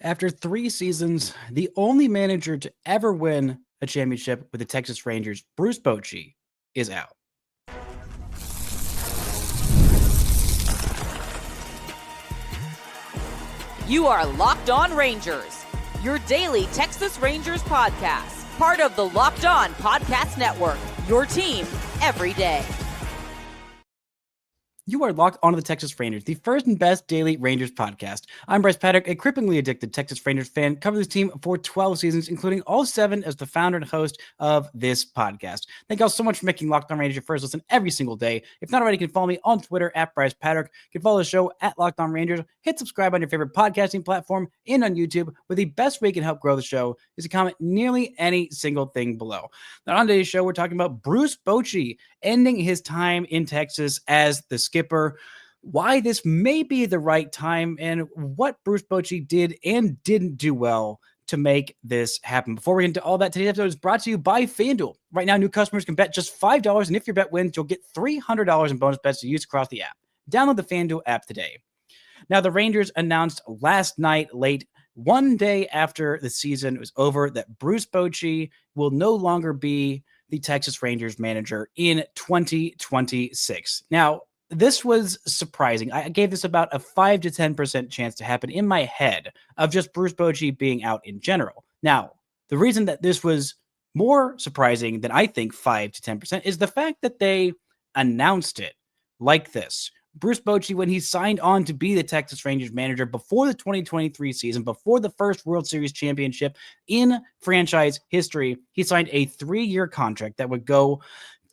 After 3 seasons, the only manager to ever win a championship with the Texas Rangers, Bruce Bochy, is out. You are Locked On Rangers, your daily Texas Rangers podcast, part of the Locked On Podcast Network, your team every day. You are locked onto the Texas Rangers, the first and best daily Rangers podcast. I'm Bryce Paddock, a cripplingly addicted Texas Rangers fan, covered this team for 12 seasons, including all 7 as the founder and host of this podcast. Thank y'all so much for making Locked On Rangers your first listen every single day. If not already, you can follow me on Twitter at Bryce Paddock. You can follow the show at Locked On Rangers. Hit subscribe on your favorite podcasting platform and on YouTube, where the best way you can help grow the show is to comment nearly any single thing below. Now, on today's show, we're talking about Bruce Bochy ending his time in Texas as the skipper, why this may be the right time, and what Bruce Bochy did and didn't do well to make this happen. Before we get into all that, today's episode is brought to you by FanDuel. Right now, new customers can bet just $5, and if your bet wins, you'll get $300 in bonus bets to use across the app. Download the FanDuel app today. Now, the Rangers announced last night, late one day after the season was over, that Bruce Bochy will no longer be the Texas Rangers manager in 2026. Now, this was surprising. I gave this about a 5 to 10% chance to happen in my head of just Bruce Bochy being out in general. Now, the reason that this was more surprising than I think 5 to 10% is the fact that they announced it like this. Bruce Bochy, when he signed on to be the Texas Rangers manager before the 2023 season, before the first World Series championship in franchise history, he signed a 3-year contract that would go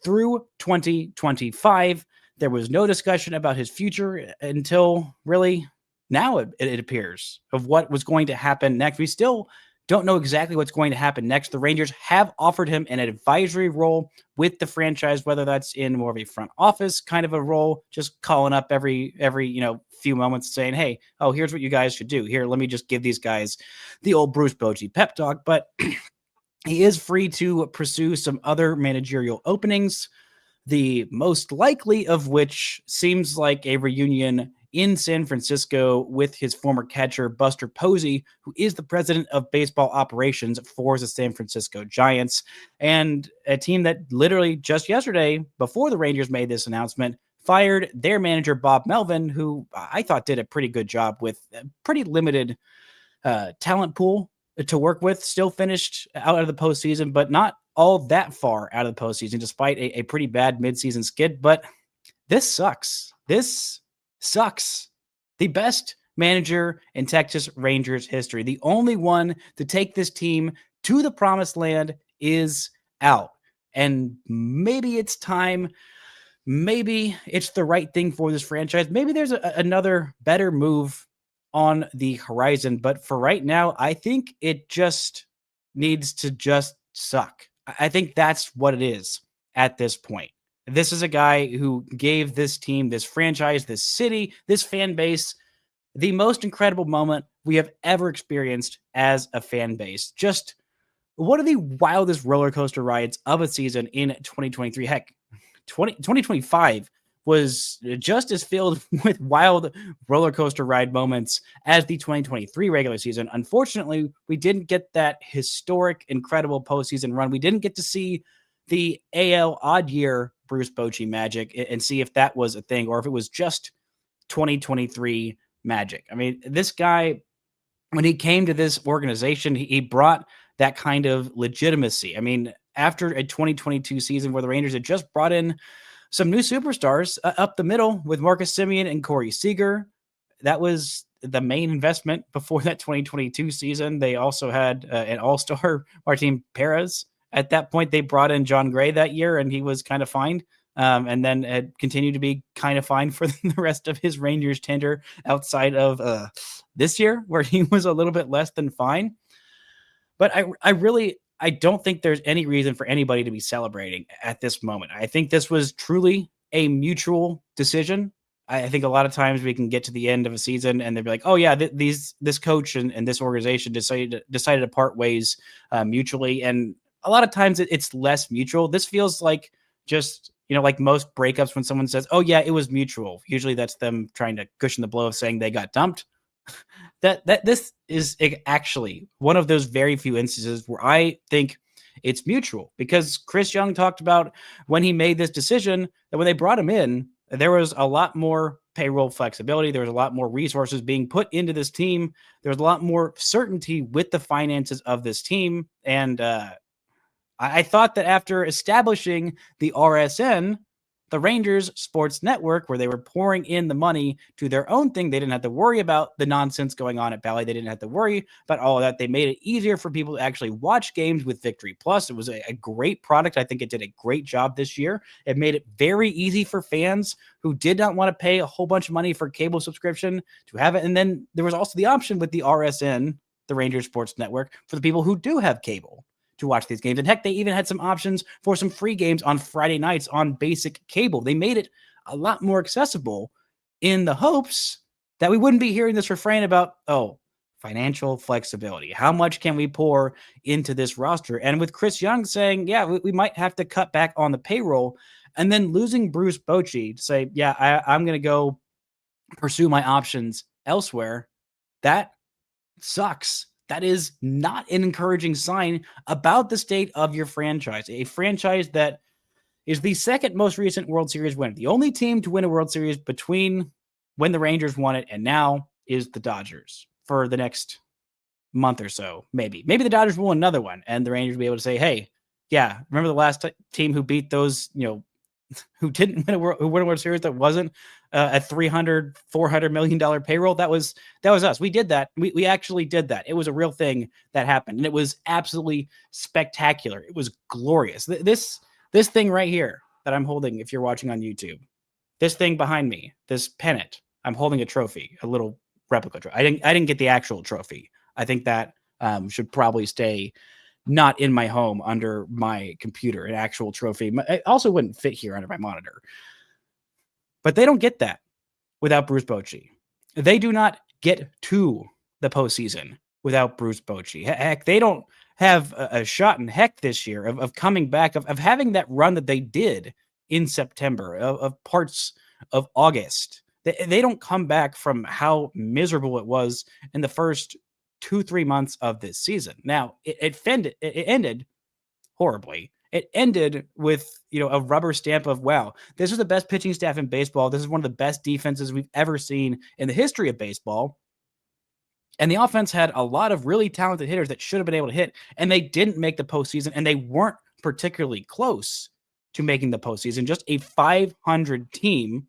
through 2025. There was no discussion about his future until really now it appears of what was going to happen next. We still don't know exactly what's going to happen next. The Rangers have offered him an advisory role with the franchise, whether that's in more of a front office kind of a role, just calling up every few moments saying, hey, here's what you guys should do. Here, let me just give these guys the old Bruce Bochy pep talk. But he is free to pursue some other managerial openings, the most likely of which seems like a reunion in San Francisco with his former catcher, Buster Posey, who is the president of baseball operations for the San Francisco Giants, and a team that literally just yesterday, before the Rangers made this announcement, fired their manager, Bob Melvin, who I thought did a pretty good job with a pretty limited talent pool to work with. Still finished out of the postseason, but not all that far out of the postseason, despite a pretty bad midseason skid. But this sucks. This sucks. The best manager in Texas Rangers history, the only one to take this team to the promised land, is out. And maybe it's time. Maybe it's the right thing for this franchise. Maybe there's another better move on the horizon. But for right now, I think it just needs to just suck. I think that's what it is at this point. This is a guy who gave this team, this franchise, this city, this fan base, the most incredible moment we have ever experienced as a fan base. Just one of the wildest roller coaster rides of a season in 2023. Heck, 2025 was just as filled with wild roller coaster ride moments as the 2023 regular season. Unfortunately, we didn't get that historic, incredible postseason run. We didn't get to see the AL odd year Bruce Bochy magic and see if that was a thing or if it was just 2023 magic. I mean, this guy, when he came to this organization, he brought that kind of legitimacy. I mean, after a 2022 season where the Rangers had just brought in some new superstars up the middle with Marcus Semien and Corey Seager, that was the main investment before that 2022 season. They also had an all-star Martin Perez. At that point, they brought in John Gray that year, and he was kind of fine. And then had continued to be kind of fine for the rest of his Rangers tenure outside of this year, where he was a little bit less than fine. But I don't think there's any reason for anybody to be celebrating at this moment. I think this was truly a mutual decision. I think a lot of times we can get to the end of a season and they'll be like, oh yeah, this coach and this organization decided to part ways mutually. And a lot of times it's less mutual. This feels like just, like most breakups when someone says, oh yeah, it was mutual. Usually that's them trying to cushion the blow of saying they got dumped. that this is actually one of those very few instances where I think it's mutual, because Chris Young talked about when he made this decision that when they brought him in, there was a lot more payroll flexibility. There was a lot more resources being put into this team. There was a lot more certainty with the finances of this team. And I thought that after establishing the RSN, the Rangers Sports Network, where they were pouring in the money to their own thing, they didn't have to worry about the nonsense going on at Bally. They didn't have to worry about all of that. They made it easier for people to actually watch games with Victory Plus. It was a great product. I think it did a great job this year. It made it very easy for fans who did not want to pay a whole bunch of money for cable subscription to have it. And then there was also the option with the RSN, the Rangers Sports Network, for the people who do have cable to watch these games. And heck, they even had some options for some free games on Friday nights on basic cable. They made it a lot more accessible in the hopes that we wouldn't be hearing this refrain about, oh, financial flexibility. How much can we pour into this roster? And with Chris Young saying, yeah, we might have to cut back on the payroll, and then losing Bruce Bochy to say, yeah, I'm going to go pursue my options elsewhere, that sucks. That is not an encouraging sign about the state of your franchise. A franchise that is the second most recent World Series winner. The only team to win a World Series between when the Rangers won it and now is the Dodgers for the next month or so. Maybe the Dodgers will win another one and the Rangers will be able to say, hey, yeah, remember the last team who beat those, who didn't win a World Series that wasn't a $300-400 million payroll? That was us. We did that. We actually did that. It was a real thing that happened, and it was absolutely spectacular. It was glorious. This thing right here that I'm holding, if you're watching on YouTube, this thing behind me, this pennant, I'm holding a trophy, a little replica trophy. I didn't get the actual trophy. I think that should probably stay not in my home under my computer, an actual trophy. It also wouldn't fit here under my monitor. But they don't get that without Bruce Bochy. They do not get to the postseason without Bruce Bochy. Heck, they don't have a shot in heck this year of coming back, of having that run that they did in September, of parts of August. They don't come back from how miserable it was in the first 2-3 months of this season. Now, it ended horribly. It ended with, a rubber stamp of, wow, this is the best pitching staff in baseball. This is one of the best defenses we've ever seen in the history of baseball. And the offense had a lot of really talented hitters that should have been able to hit, and they didn't make the postseason, and they weren't particularly close to making the postseason. Just a 500 team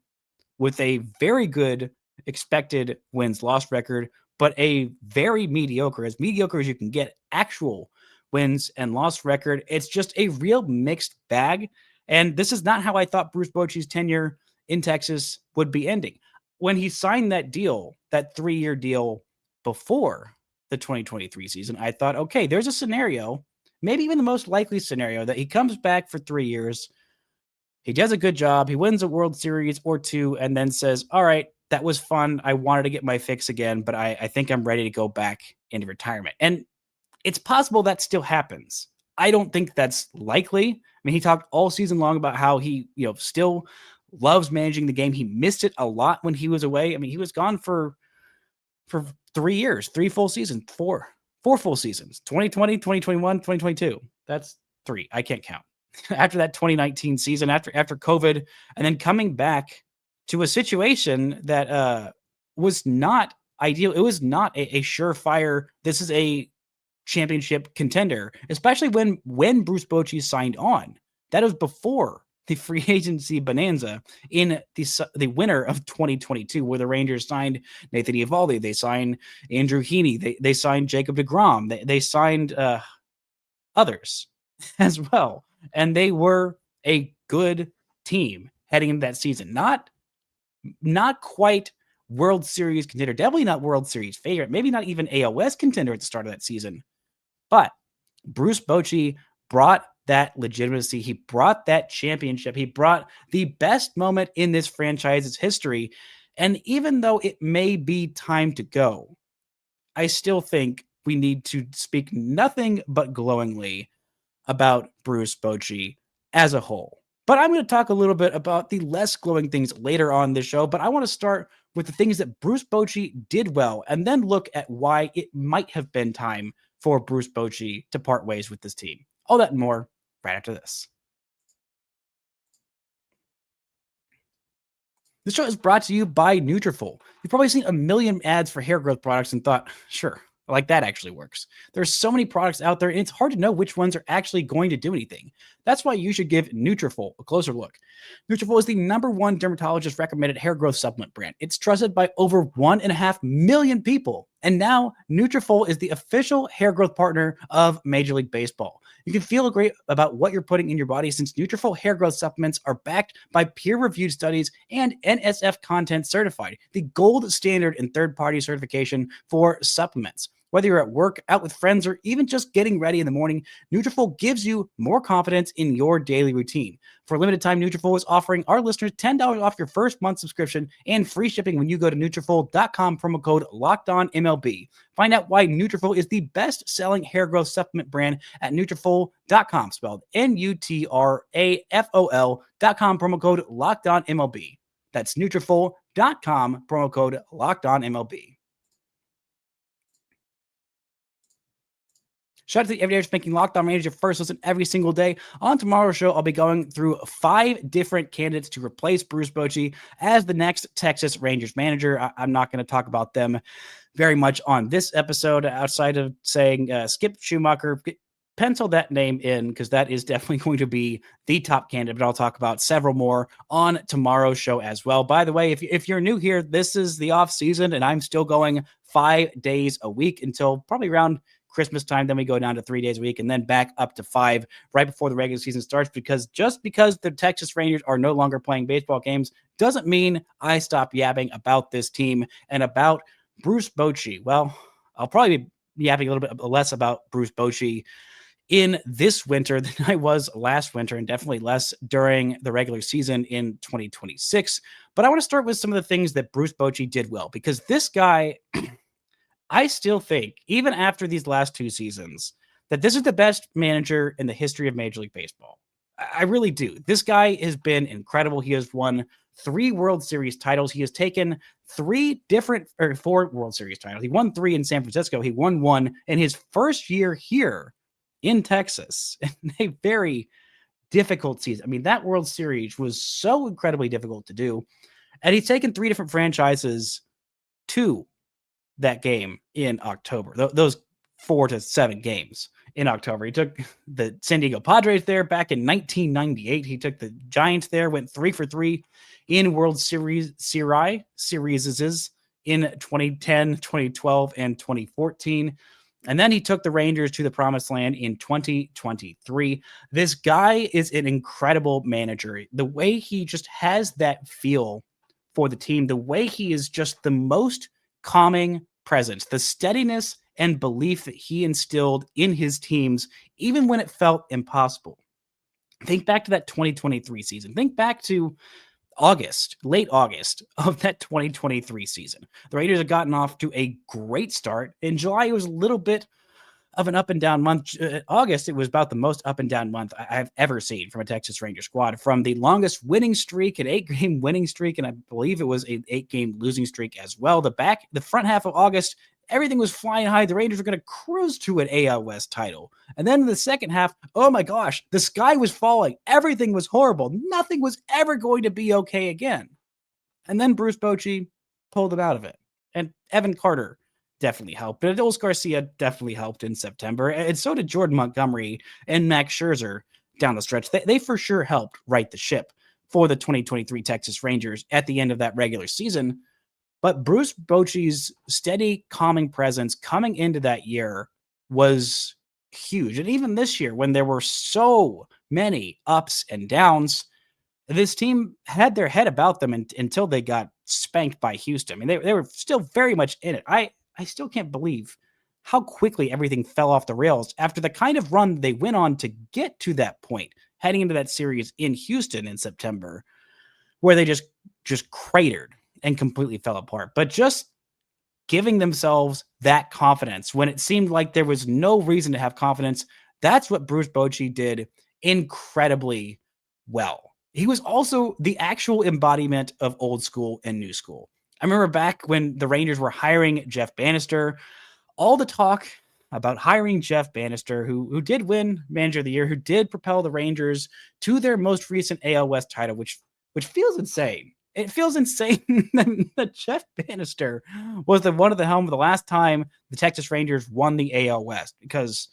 with a very good expected wins-loss record, but a very mediocre as you can get, actual wins and loss record. It's just a real mixed bag. And this is not how I thought Bruce Bochy's tenure in Texas would be ending. When he signed that deal, that 3-year deal before the 2023 season, I thought, okay, there's a scenario, maybe even the most likely scenario, that he comes back for 3 years. He does a good job. He wins a World Series or two and then says, all right, that was fun. I wanted to get my fix again, but I think I'm ready to go back into retirement. And it's possible that still happens. I don't think that's likely. I mean, he talked all season long about how he, still loves managing the game. He missed it a lot when he was away. I mean, he was gone for 3 years, 3 full seasons, four full seasons, 2020, 2021, 2022. That's 3. I can't count. After that 2019 season, after COVID, and then coming back to a situation that was not ideal. It was not a surefire, this is a championship contender, especially when Bruce Bochy signed on. That was before the free agency bonanza in the winter of 2022, where the Rangers signed Nathan Eovaldi, they signed Andrew Heaney, they signed Jacob deGrom, they signed others as well. And they were a good team heading into that season. Not quite World Series contender, definitely not World Series favorite, maybe not even AOS contender at the start of that season. But Bruce Bochy brought that legitimacy. He brought that championship. He brought the best moment in this franchise's history. And even though it may be time to go, I still think we need to speak nothing but glowingly about Bruce Bochy as a whole. But I'm going to talk a little bit about the less glowing things later on this show. But I want to start with the things that Bruce Bochy did well, and then look at why it might have been time for Bruce Bochy to part ways with this team. All that and more right after this. This show is brought to you by Nutrafol. You've probably seen a million ads for hair growth products and thought, sure, like that actually works. There's so many products out there, and it's hard to know which ones are actually going to do anything. That's why you should give Nutrafol a closer look. Nutrafol is the #1 dermatologist recommended hair growth supplement brand. It's trusted by over 1.5 million people. And now Nutrafol is the official hair growth partner of Major League Baseball. You can feel great about what you're putting in your body since Nutrafol hair growth supplements are backed by peer-reviewed studies and NSF content certified, the gold standard in third-party certification for supplements. Whether you're at work, out with friends, or even just getting ready in the morning, Nutrafol gives you more confidence in your daily routine. For a limited time, Nutrafol is offering our listeners $10 off your first month subscription and free shipping when you go to Nutrafol.com, promo code LOCKEDONMLB. Find out why Nutrafol is the best-selling hair growth supplement brand at Nutrafol.com, spelled Nutrafol.com, promo code LOCKEDONMLB. That's Nutrafol.com, promo code LOCKEDONMLB. Shout out to the everydayers making Locked On Rangers your first listen every single day. On tomorrow's show, I'll be going through 5 different candidates to replace Bruce Bochy as the next Texas Rangers manager. I'm not going to talk about them very much on this episode outside of saying Skip Schumacher. Pencil that name in because that is definitely going to be the top candidate, but I'll talk about several more on tomorrow's show as well. By the way, if you're new here, this is the off season and I'm still going 5 days a week until probably around Christmas time. Then we go down to 3 days a week and then back up to 5 right before the regular season starts, because just because the Texas Rangers are no longer playing baseball games doesn't mean I stop yapping about this team and about Bruce Bochy. Well, I'll probably be yapping a little bit less about Bruce Bochy in this winter than I was last winter, and definitely less during the regular season in 2026. But I want to start with some of the things that Bruce Bochy did well, because this guy, I still think, even after these last 2 seasons, that this is the best manager in the history of Major League Baseball. I really do. This guy has been incredible. He has won 3 World Series titles. He has taken 4 World Series titles. He won 3 in San Francisco. He won 1 in his first year here in Texas, in a very difficult season. I mean, that World Series was so incredibly difficult to do. And he's taken 3 different franchises to that game in October. Those 4 to 7 games in October. He took the San Diego Padres there back in 1998. He took the Giants there, went 3 for 3 in World Series in 2010, 2012, and 2014. And then he took the Rangers to the promised land in 2023. This guy is an incredible manager. The way he just has that feel for the team, the way he is just the most calming presence, the steadiness and belief that he instilled in his teams, even when it felt impossible. Think back to that 2023 season. Think back to late August of that 2023 season. The Raiders had gotten off to a great start. In July, it was a little bit of an up and down month. August, it was about the most up and down month I've ever seen from a Texas Ranger squad. From the longest winning streak, an 8-game winning streak, and I believe it was an 8-game losing streak as well. The front half of August, everything was flying high. The Rangers were going to cruise to an AL West title. And then in the second half, oh my gosh, the sky was falling. Everything was horrible. Nothing was ever going to be okay again. And then Bruce Bochy pulled them out of it. And Evan Carter definitely helped. But Adolis Garcia definitely helped in September. And so did Jordan Montgomery and Max Scherzer down the stretch. They for sure helped right the ship for the 2023 Texas Rangers at the end of that regular season. But Bruce Bochy's steady, calming presence coming into that year was huge. And even this year, when there were so many ups and downs, this team had their head about them until they got spanked by Houston. I mean, they were still very much in it. I still can't believe how quickly everything fell off the rails after the kind of run they went on to get to that point, heading into that series in Houston in September, where they just cratered and completely fell apart. But just giving themselves that confidence when it seemed like there was no reason to have confidence, that's what Bruce Bochy did incredibly well. he was also the actual embodiment of old school and new school. I remember back when the Rangers were hiring Jeff Bannister, all the talk about hiring Jeff Bannister, who did win Manager of the Year, who did propel the Rangers to their most recent AL West title, which feels insane. It feels insane that Jeff Bannister was the one at the helm of the last time the Texas Rangers won the AL West. Because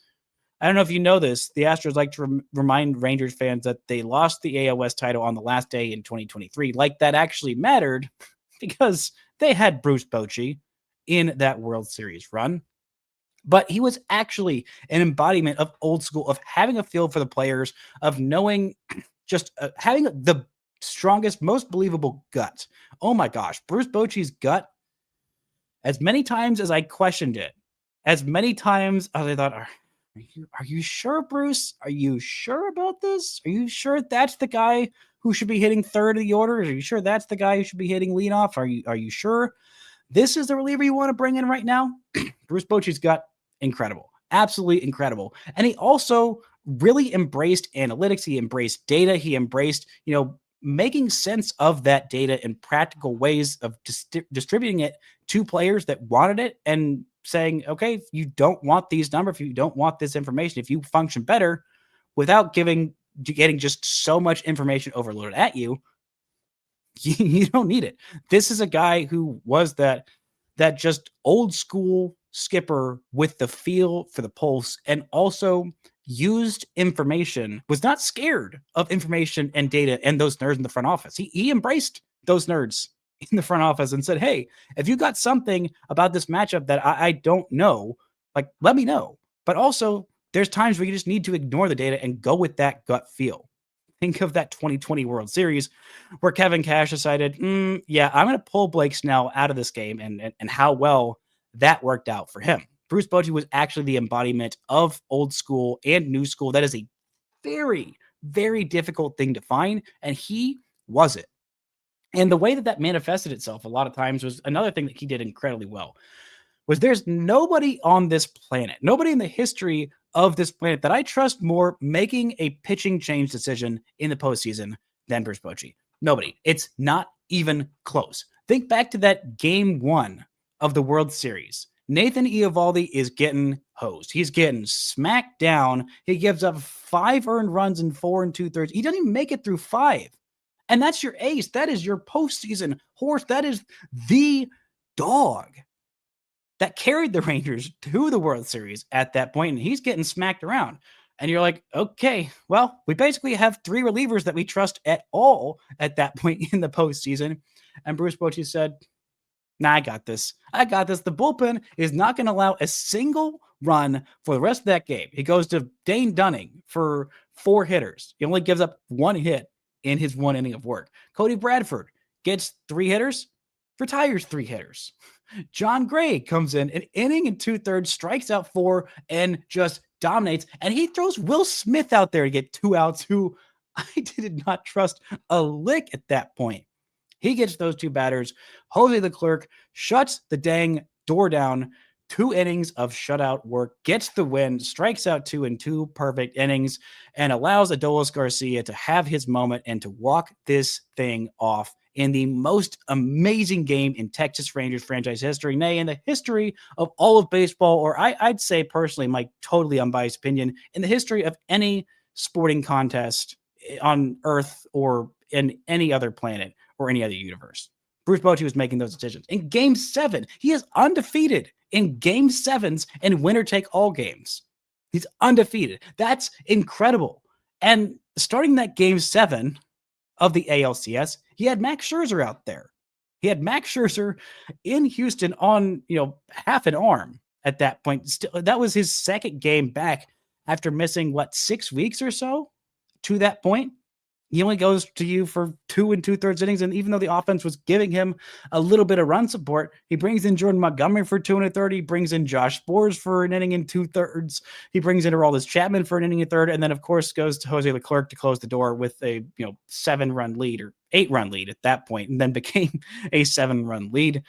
I don't know if you know this, the Astros like to remind Rangers fans that they lost the AL West title on the last day in 2023. Like that actually mattered because they had Bruce Bochy in that World Series run. But he was actually an embodiment of old school, of having a feel for the players, of knowing just having the strongest, most believable gut. Oh my gosh, Bruce Bochy's gut, as many times as I questioned it, as many times as I thought, are you sure, Bruce? Are you sure about this? Are you sure that's the guy who should be hitting third of the order? Are you sure that's the guy who should be hitting leadoff? Are you sure this is the reliever you want to bring in right now? Bruce Bochy's gut, incredible, absolutely incredible. And he also really embraced analytics. He embraced data. He embraced, making sense of that data in practical ways of distributing it to players that wanted it and saying, okay, if you don't want these numbers, if you don't want this information, if you function better without getting just so much information overloaded at you, you don't need it. This is a guy who was that just old school skipper with the feel for the pulse, and also used information, was not scared of information and data and those nerds in the front office. He embraced those nerds in the front office and said, hey, if you got something about this matchup that I don't know, like, let me know. But also, there's times where you just need to ignore the data and go with that gut feel. Think of that 2020 World Series where Kevin Cash decided, yeah, I'm going to pull Blake Snell out of this game, and how well that worked out for him. Bruce Bochy was actually the embodiment of old school and new school. That is a very, very difficult thing to find, and he was it. And the way that manifested itself a lot of times was another thing that he did incredibly well. Was there's nobody on this planet, nobody in the history of this planet that I trust more making a pitching change decision in the postseason than Bruce Bochy. Nobody. It's not even close. Think back to that game 1 of the World Series. Nathan Eovaldi is getting hosed. He's getting smacked down. He gives up 5 earned runs in 4 2/3. He doesn't even make it through 5. And that's your ace. That is your postseason horse. That is the dog that carried the Rangers to the World Series at that point, and he's getting smacked around. And you're like, okay, well, we basically have 3 relievers that we trust at all at that point in the postseason. And Bruce Bochy said, nah, I got this. I got this. The bullpen is not going to allow a single run for the rest of that game. He goes to Dane Dunning for 4 hitters. He only gives up 1 hit in his 1 inning of work. Cody Bradford gets 3 hitters, retires 3 hitters. John Gray comes in an inning and 2/3, strikes out 4, and just dominates. And he throws Will Smith out there to get 2 outs, who I did not trust a lick at that point. He gets those 2 batters. Jose Leclerc shuts the dang door down. 2 innings of shutout work, gets the win, strikes out 2 in 2 perfect innings, and allows Adolis Garcia to have his moment and to walk this thing off in the most amazing game in Texas Rangers franchise history, nay, in the history of all of baseball, or I'd say personally, my totally unbiased opinion, in the history of any sporting contest on Earth or in any other planet or any other universe. Bruce Bochy was making those decisions. In Game 7, he is undefeated in Game 7s and winner-take-all games. He's undefeated. That's incredible. And starting that Game 7 of the ALCS, he had Max Scherzer out there. He had Max Scherzer in Houston on, half an arm at that point. Still, that was his second game back after missing, 6 weeks or so to that point. He only goes to you for 2 2/3 innings, and even though the offense was giving him a little bit of run support, he brings in Jordan Montgomery for 2 1/3. He brings in Josh Sborz for an inning and 2/3. He brings in Aroldis Chapman for an inning and 1/3, and then of course goes to Jose Leclerc to close the door with a 7-run lead or 8-run lead at that point, and then became a 7-run lead.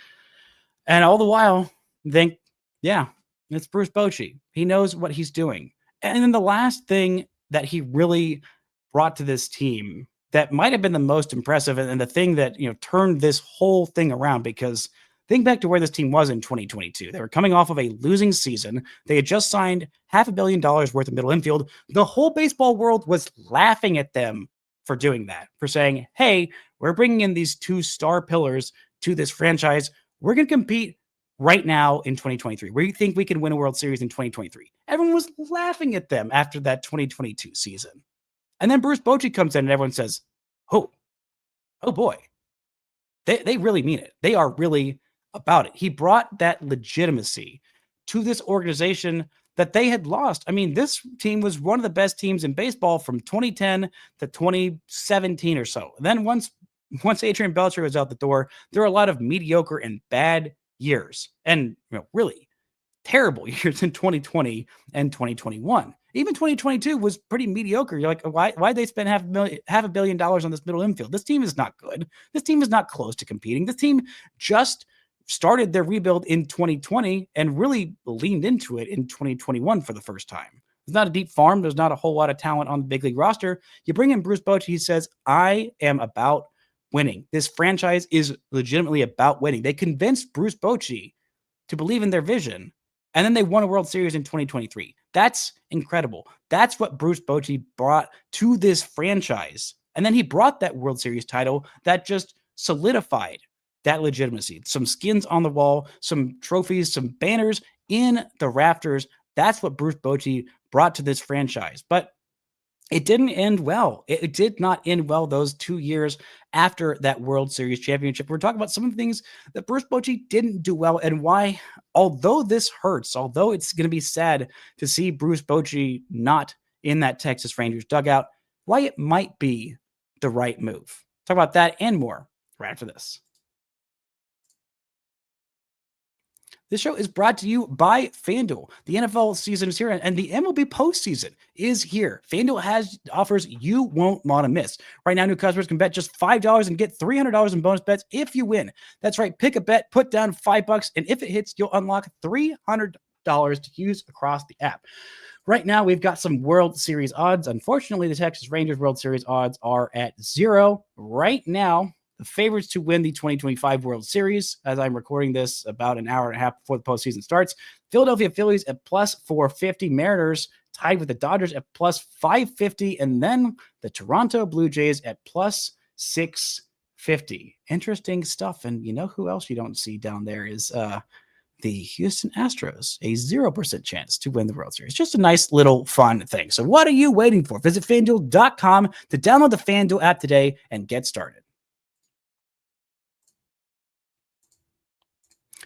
And all the while, think, yeah, it's Bruce Bochy. He knows what he's doing. And then the last thing that he really brought to this team that might have been the most impressive and the thing that, turned this whole thing around. Because think back to where this team was in 2022. They were coming off of a losing season. They had just signed $500 million worth of middle infield. The whole baseball world was laughing at them for doing that, for saying, hey, we're bringing in these two star pillars to this franchise. We're going to compete right now in 2023. We think we can win a World Series in 2023. Everyone was laughing at them after that 2022 season. And then Bruce Bochy comes in and everyone says, oh boy, they really mean it. They are really about it. He brought that legitimacy to this organization that they had lost. I mean, this team was one of the best teams in baseball from 2010 to 2017 or so. And then once Adrian Beltre was out the door, there were a lot of mediocre and bad years, and really terrible years in 2020 and 2021. Even 2022 was pretty mediocre. You're like, why'd they spend $500 million on this middle infield? This team is not good. This team is not close to competing. This team just started their rebuild in 2020 and really leaned into it in 2021 for the first time. There's not a deep farm. There's not a whole lot of talent on the big league roster. You bring in Bruce Bochy. He says, I am about winning. This franchise is legitimately about winning. They convinced Bruce Bochy to believe in their vision, and then they won a World Series in 2023. That's incredible. That's what Bruce Bochy brought to this franchise. And then he brought that World Series title that just solidified that legitimacy. Some skins on the wall, some trophies, some banners in the rafters. That's what Bruce Bochy brought to this franchise. But it didn't end well. It did not end well those 2 years after that World Series championship. We're talking about some of the things that Bruce Bochy didn't do well and why, although this hurts, although it's going to be sad to see Bruce Bochy not in that Texas Rangers dugout, why it might be the right move. Talk about that and more right after this. This show is brought to you by FanDuel. The NFL season is here, and the MLB postseason is here. FanDuel has offers you won't want to miss. Right now, new customers can bet just $5 and get $300 in bonus bets if you win. That's right. Pick a bet, put down $5, and if it hits, you'll unlock $300 to use across the app. Right now, we've got some World Series odds. Unfortunately, the Texas Rangers World Series odds are at 0 right now. The favorites to win the 2025 World Series, as I'm recording this about an hour and a half before the postseason starts. Philadelphia Phillies at plus 450. Mariners tied with the Dodgers at plus 550. And then the Toronto Blue Jays at plus 650. Interesting stuff. And you know who else you don't see down there is the Houston Astros, a 0% chance to win the World Series. Just a nice little fun thing. So what are you waiting for? Visit FanDuel.com to download the FanDuel app today and get started.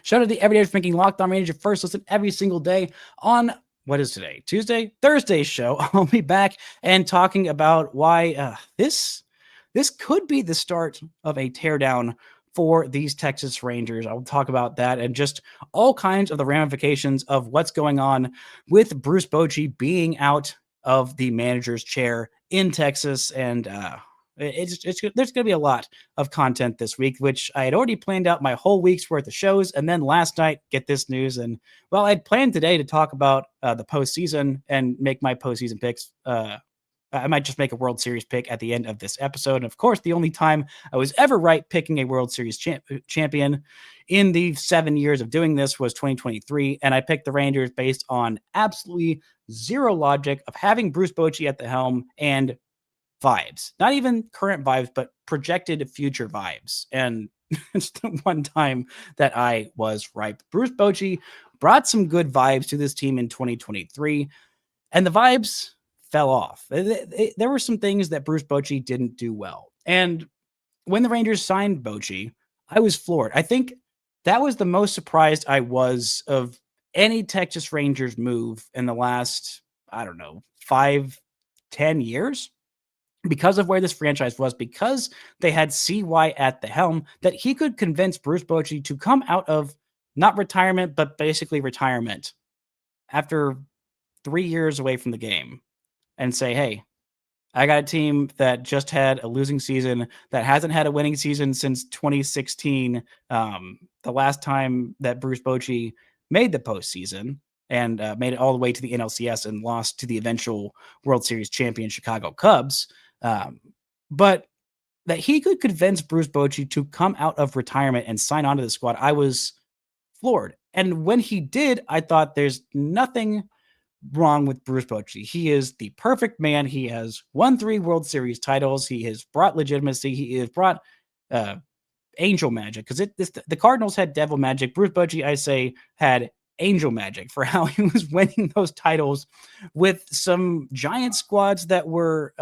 Shout out to the Everydayers for making Locked On Rangers your first listen every single day on, what is today? Tuesday? Thursday's show. I'll be back and talking about why this could be the start of a teardown for these Texas Rangers. I'll talk about that and just all kinds of the ramifications of what's going on with Bruce Bochy being out of the manager's chair in Texas. And there's going to be a lot of content this week, which I had already planned out my whole week's worth of shows. And then last night, get this news. And well, I'd planned today to talk about the postseason and make my postseason picks. I might just make a World Series pick at the end of this episode. And of course, the only time I was ever right picking a World Series champion in the 7 years of doing this was 2023. And I picked the Rangers based on absolutely zero logic of having Bruce Bochy at the helm and vibes, not even current vibes, but projected future vibes. And it's the one time that I was right. Bruce Bochy brought some good vibes to this team in 2023, and the vibes fell off. There were some things that Bruce Bochy didn't do well. And when the Rangers signed Bochy, I was floored. I think that was the most surprised I was of any Texas Rangers move in the last, 5-10 years. Because of where this franchise was, because they had CY at the helm, that he could convince Bruce Bochy to come out of not retirement, but basically retirement after 3 years away from the game and say, hey, I got a team that just had a losing season, that hasn't had a winning season since 2016, the last time that Bruce Bochy made the postseason and made it all the way to the NLCS and lost to the eventual World Series champion Chicago Cubs. But that he could convince Bruce Bochy to come out of retirement and sign on to the squad, I was floored. And when he did, I thought there's nothing wrong with Bruce Bochy. He is the perfect man. He has won 3 World Series titles. He has brought legitimacy. He has brought angel magic, because the Cardinals had devil magic. Bruce Bochy, I say, had angel magic for how he was winning those titles with some giant squads that were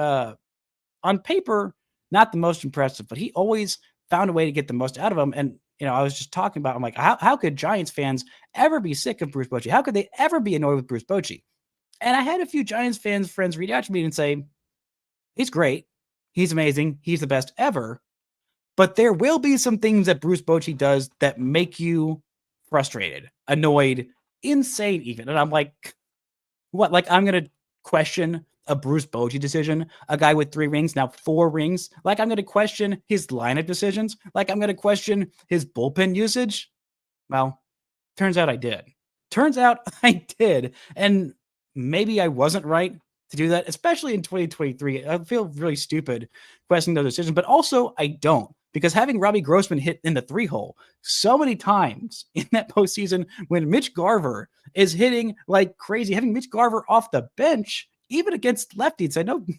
on paper not the most impressive, but he always found a way to get the most out of them. And I was just talking about, I'm like, how could Giants fans ever be sick of Bruce Bochy? How could they ever be annoyed with Bruce Bochy? And I had a few Giants friends reach out to me and say, he's great, he's amazing, he's the best ever. But there will be some things that Bruce Bochy does that make you frustrated, annoyed, insane even. And I'm like, what? Like, I'm going to question a Bruce Bochy decision, a guy with 3 rings, now 4 rings. Like, I'm going to question his lineup decisions. Like, I'm going to question his bullpen usage. Well, turns out I did. Turns out I did. And maybe I wasn't right to do that, especially in 2023. I feel really stupid questioning those decisions, but also I don't, because having Robbie Grossman hit in the 3-hole so many times in that postseason when Mitch Garver is hitting like crazy, having Mitch Garver off the bench, even against lefties.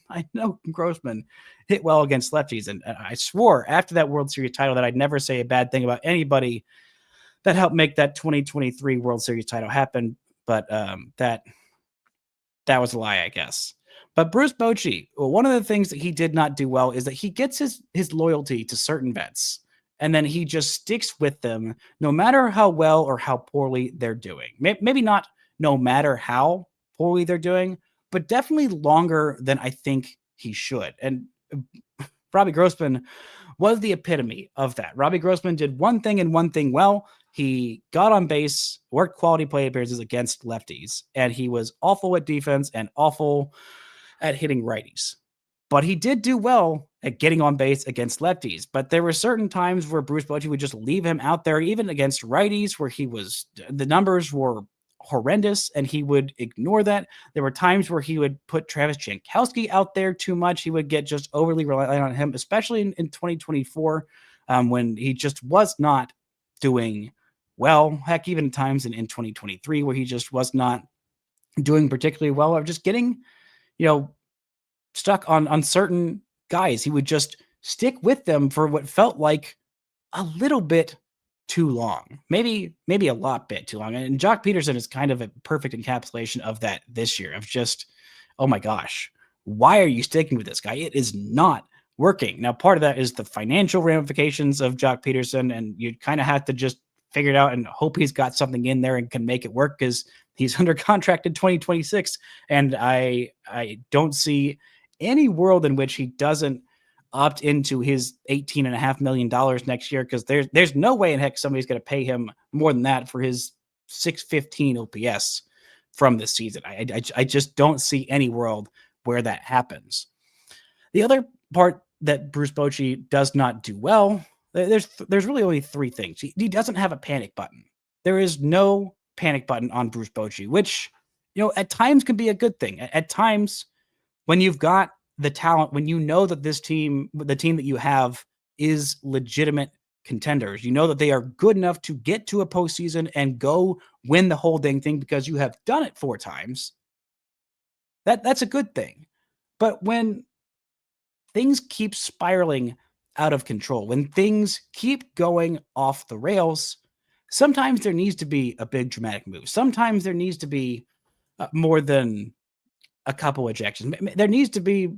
I know Grossman hit well against lefties, and I swore after that World Series title that I'd never say a bad thing about anybody that helped make that 2023 World Series title happen. But that was a lie, I guess. But Bruce Bochy, one of the things that he did not do well is that he gets his loyalty to certain vets, and then he just sticks with them no matter how well or how poorly they're doing. Maybe not no matter how poorly they're doing, but definitely longer than I think he should. And Robbie Grossman was the epitome of that. Robbie Grossman did one thing and one thing well. He got on base, worked quality play appearances against lefties, and he was awful at defense and awful at hitting righties. But he did do well at getting on base against lefties. But there were certain times where Bruce Bochy would just leave him out there, even against righties, where the numbers were horrendous, and he would ignore that. There were times where he would put Travis Jankowski out there too much. He would get just overly reliant on him, especially in 2024, when he just was not doing well. Heck, even times in 2023 where he just was not doing particularly well, or just getting, stuck on certain guys. He would just stick with them for what felt like a little bit too long, maybe a lot bit too long. And Jock Peterson is kind of a perfect encapsulation of that this year, of just, oh my gosh, why are you sticking with this guy? It is not working. Now, part of that is the financial ramifications of Jock Peterson, and you kind of have to just figure it out and hope he's got something in there and can make it work, because he's under contract in 2026. And I don't see any world in which he doesn't opt into his $18.5 million next year, because there's no way in heck somebody's going to pay him more than that for his 615 OPS from this season. I just don't see any world where that happens. The other part that Bruce Bochy does not do well, there's really only 3 things. He doesn't have a panic button. There is no panic button on Bruce Bochy, which, at times can be a good thing. At times, when you've got the talent, when you know that the team that you have is legitimate contenders, you know that they are good enough to get to a postseason and go win the whole dang thing because you have done it 4 times, that's a good thing. But when things keep spiraling out of control, when things keep going off the rails, sometimes there needs to be a big dramatic move. Sometimes there needs to be more than a couple ejections. There needs to be,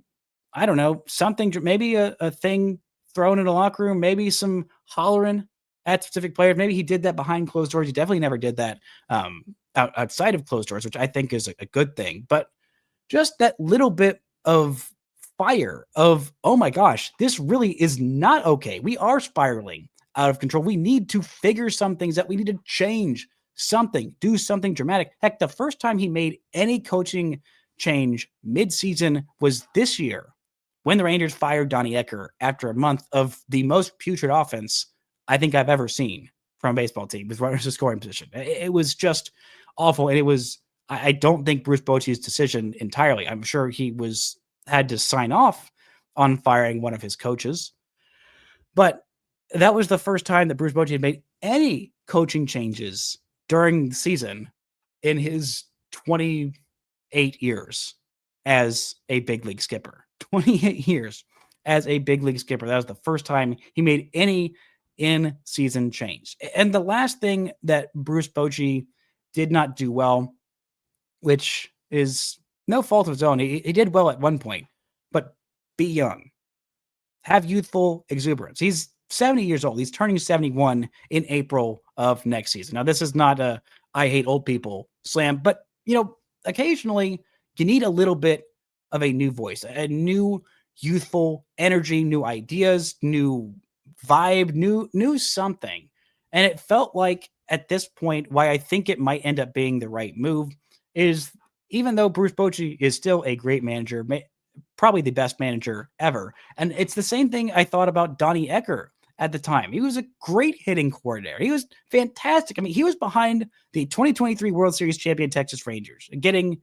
I don't know, something, maybe a thing thrown in a locker room, maybe some hollering at specific players. Maybe he did that behind closed doors. He definitely never did that outside of closed doors, which I think is a good thing. But just that little bit of fire of, oh my gosh, this really is not okay. We are spiraling out of control. We need to figure some things out. We need to change something, do something dramatic. Heck, the first time he made any coaching change mid-season was this year, when the Rangers fired Donnie Ecker after a month of the most putrid offense I think I've ever seen from a baseball team with runners in scoring position. It was just awful. And I don't think Bruce Bochy's decision entirely. I'm sure he had to sign off on firing one of his coaches, But that was the first time that Bruce Bochy had made any coaching changes during the season in his 28 years as a big league skipper. 28 years as a big league skipper. That was the first time he made any in-season change. And the last thing that Bruce Bochy did not do well, which is no fault of his own, he did well at one point, but be young. Have youthful exuberance. He's 70 years old. He's turning 71 in April of next season. Now, this is not a I hate old people slam, but, occasionally you need a little bit of a new voice, a new youthful energy, new ideas, new vibe, new something. And it felt like at this point, why I think it might end up being the right move is even though Bruce Bochy is still a great manager, probably the best manager ever. And it's the same thing I thought about Donnie Ecker at the time. He was a great hitting coordinator. He was fantastic. I mean, he was behind the 2023 World Series champion Texas Rangers, getting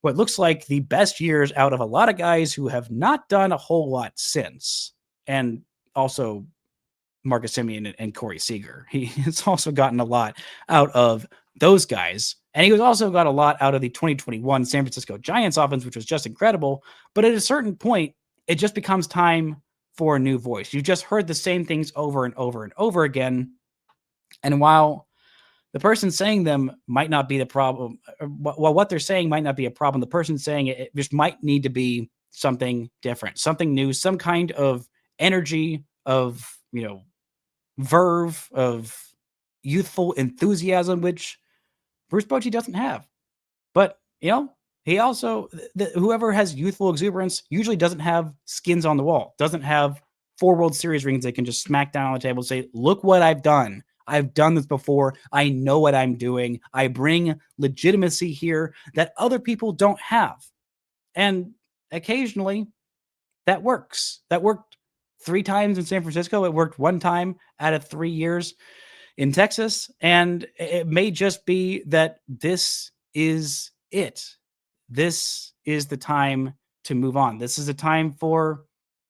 what looks like the best years out of a lot of guys who have not done a whole lot since. And also Marcus Semien and Corey Seager. He has also gotten a lot out of those guys. And he was also got a lot out of the 2021 San Francisco Giants offense, which was just incredible. But at a certain point, it just becomes time for a new voice. You've just heard the same things over and over and over again. And while the person saying them might not be the problem, well, what they're saying might not be a problem, the person saying it just might need to be something different, something new, some kind of energy of, verve, of youthful enthusiasm, which Bruce Bochy doesn't have. But, he also, whoever has youthful exuberance usually doesn't have skins on the wall, doesn't have 4 World Series rings they can just smack down on the table and say, look what I've done. I've done this before. I know what I'm doing. I bring legitimacy here that other people don't have. And occasionally that works. That worked 3 times in San Francisco. It worked 1 time out of 3 years in Texas. And it may just be that this is it. This is the time to move on. This is a time for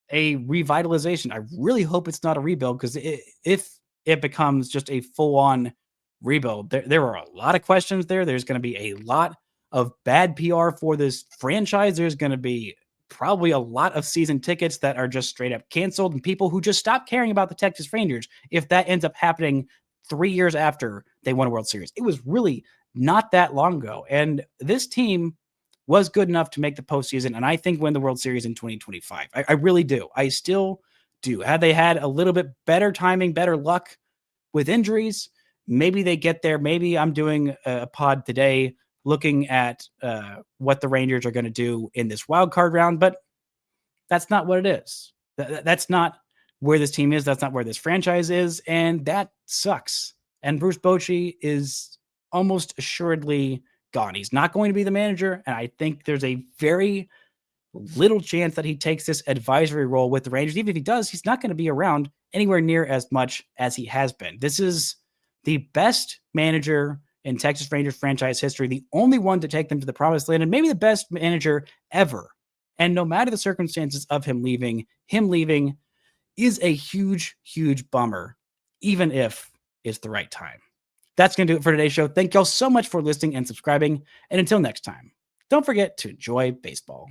a revitalization. I really hope it's not a rebuild, because if it becomes just a full-on rebuild, there are a lot of questions there. There's going to be a lot of bad PR for this franchise. There's going to be probably a lot of season tickets that are just straight up canceled, and people who just stop caring about the Texas Rangers if that ends up happening 3 years after they won a World Series. It was really not that long ago. And this team was good enough to make the postseason, and I think win the World Series in 2025. I really do. I still do. Had they had a little bit better timing, better luck with injuries, maybe they get there. Maybe I'm doing a pod today looking at what the Rangers are going to do in this wild card round, but that's not what it is. That's not where this team is. That's not where this franchise is, and that sucks. And Bruce Bochy is almost assuredly gone. He's not going to be the manager, and I think there's a very little chance that he takes this advisory role with the Rangers. Even if he does, he's not going to be around anywhere near as much as he has been. This is the best manager in Texas Rangers franchise history, the only one to take them to the promised land, and maybe the best manager ever. And no matter the circumstances of him leaving is a huge, huge bummer, even if it's the right time. That's going to do it for today's show. Thank y'all so much for listening and subscribing. And until next time, don't forget to enjoy baseball.